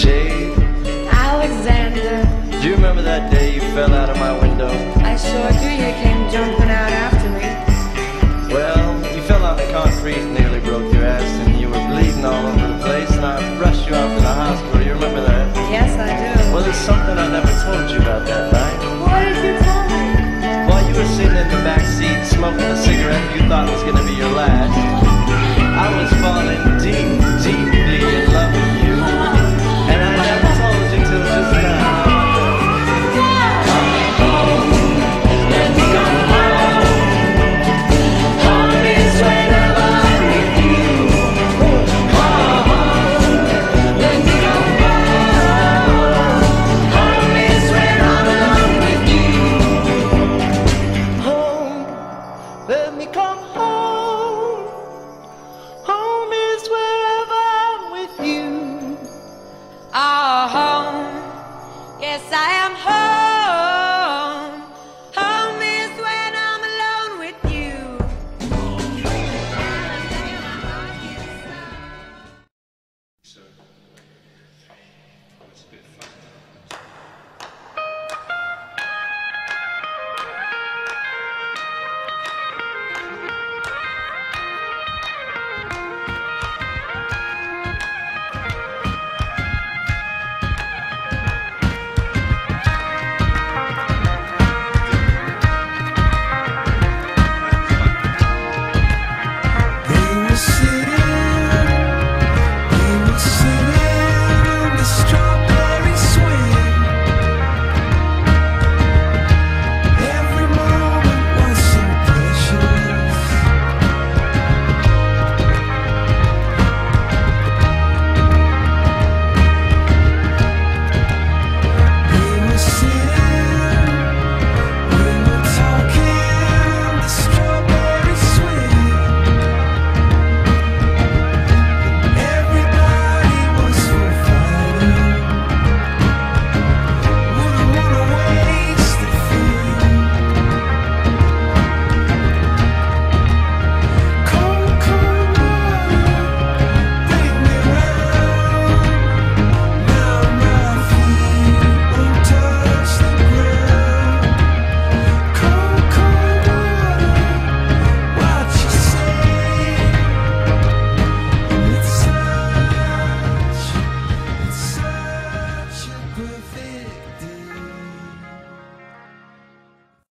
Dave. Alexander. Do you remember that day you fell out of my window? I sure do. You came jumping out after me. Well, you fell on the concrete and nearly broke your ass, and you were bleeding all over the place, and I rushed you off to the hospital. You remember that? Yes, I do. Well, there's something I never told you about that night. What did you tell me? While you were sitting in the back seat smoking a cigarette you thought was gonna be your last, I was falling deep, deeply in love with you, and I never told you till just now. Let me come home. Home is wherever I'm with you. Oh, home. Yes, I am home.